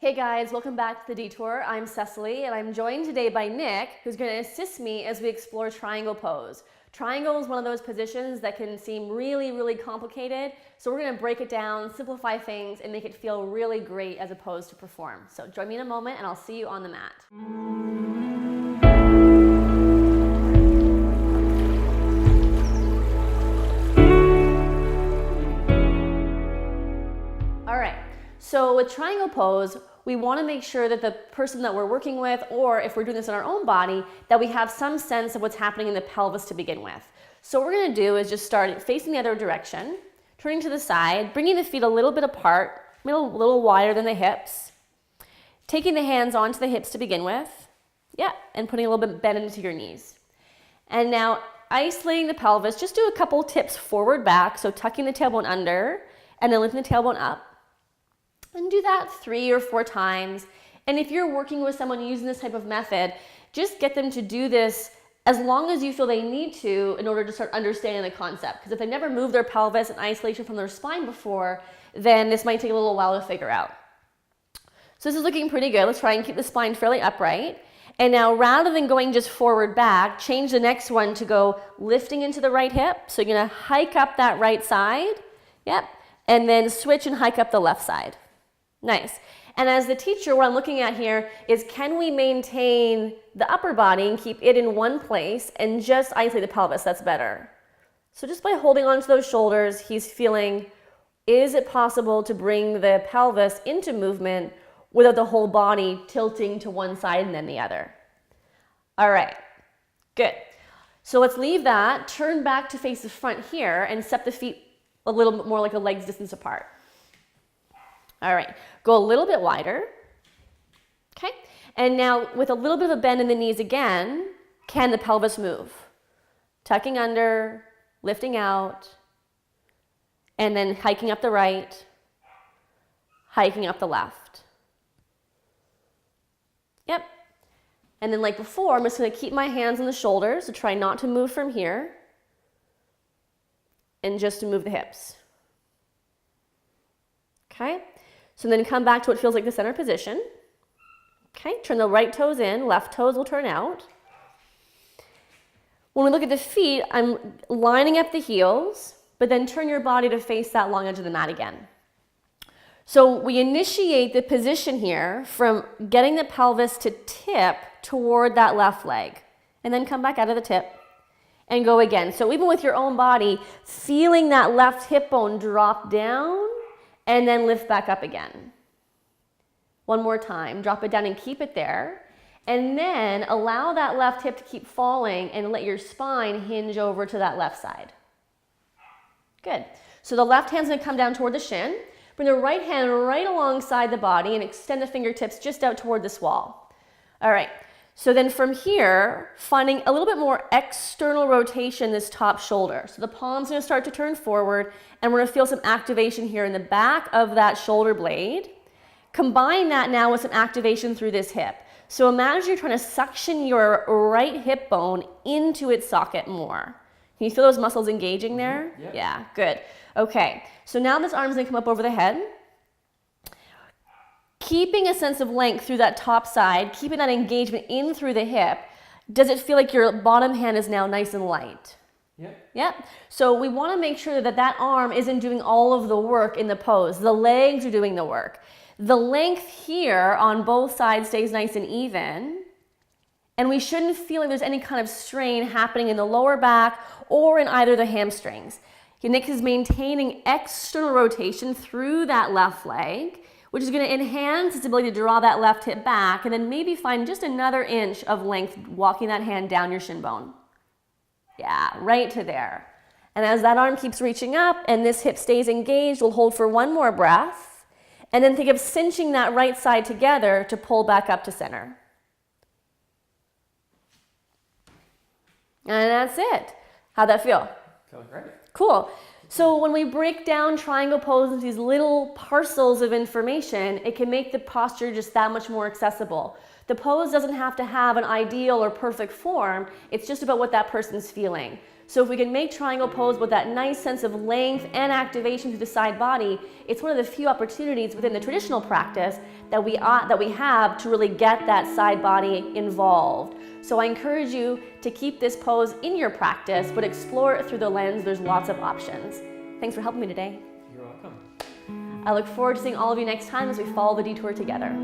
Hey guys, welcome back to The Detour. I'm Cecily and I'm joined today by Nick, who's going to assist me as we explore triangle pose. Triangle is one of those positions that can seem really complicated, so we're going to break it down, simplify things, and make it feel really great as a pose to perform. So join me in a moment and I'll see you on the mat. All right, so with triangle pose, we want to make sure that the person that we're working with, or if we're doing this in our own body, that we have some sense of what's happening in the pelvis to begin with. So what we're going to do is just start facing the other direction, turning to the side, bringing the feet a little bit apart, a little wider than the hips, taking the hands onto the hips to begin with, and putting a little bit bend into your knees. And now isolating the pelvis, just do a couple tips forward back, so tucking the tailbone under, and then lifting the tailbone up. And do that 3 or 4 times. And if you're working with someone using this type of method, just get them to do this as long as you feel they need to in order to start understanding the concept. Because if they've never moved their pelvis in isolation from their spine before, then this might take a little while to figure out. So this is looking pretty good. Let's try and keep the spine fairly upright. And now rather than going just forward back, change the next one to go lifting into the right hip. So you're gonna hike up that right side. And then switch and hike up the left side. Nice. And as the teacher, what I'm looking at here is, can we maintain the upper body and keep it in one place and just isolate the pelvis? That's better. So just by holding onto those shoulders, he's feeling, is it possible to bring the pelvis into movement without the whole body tilting to one side and then the other? All right, good. So let's leave that, turn back to face the front here and step the feet a little bit more like a leg's distance apart. All right, go a little bit wider, okay? And now with a little bit of a bend in the knees again, can the pelvis move? Tucking under, lifting out, and then hiking up the right, hiking up the left. And then like before, I'm just gonna keep my hands on the shoulders to try not to move from here, and just to move the hips, okay? So then come back to what feels like the center position. Okay, turn the right toes in, left toes will turn out. When we look at the feet, I'm lining up the heels, but then turn your body to face that long edge of the mat again. So we initiate the position here from getting the pelvis to tip toward that left leg, and then come back out of the tip and go again. So even with your own body, feeling that left hip bone drop down, and then lift back up again. One more time, drop it down and keep it there. And then allow that left hip to keep falling and let your spine hinge over to that left side. Good. So the left hand's gonna come down toward the shin. Bring the right hand right alongside the body and extend the fingertips just out toward this wall. All right. So then from here, finding a little bit more external rotation this top shoulder. So the palm's gonna start to turn forward, and we're gonna feel some activation here in the back of that shoulder blade. Combine that now with some activation through this hip. So imagine you're trying to suction your right hip bone into its socket more. Can you feel those muscles engaging there? Yeah, good. Okay, so now this arm's gonna come up over the head. Keeping a sense of length through that top side, keeping that engagement in through the hip. Does it feel like your bottom hand is now nice and light? Yep. So we want to make sure that that arm isn't doing all of the work in the pose. The legs are doing the work. The length here on both sides stays nice and even. And we shouldn't feel like there's any kind of strain happening in the lower back or in either the hamstrings. Nick is maintaining external rotation through that left leg, which is going to enhance its ability to draw that left hip back, and then maybe find just another inch of length walking that hand down your shin bone. Yeah, right to there. And as that arm keeps reaching up and this hip stays engaged, we'll hold for one more breath, and then think of cinching that right side together to pull back up to center. And that's it. How'd that feel? Feels great. Cool. So when we break down triangle pose into these little parcels of information, it can make the posture just that much more accessible. The pose doesn't have to have an ideal or perfect form. It's just about what that person's feeling. So if we can make triangle pose with that nice sense of length and activation through the side body, it's one of the few opportunities within the traditional practice that we have to really get that side body involved. So I encourage you to keep this pose in your practice, but explore it through the lens. There's lots of options. Thanks for helping me today. You're welcome. I look forward to seeing all of you next time as we follow the detour together.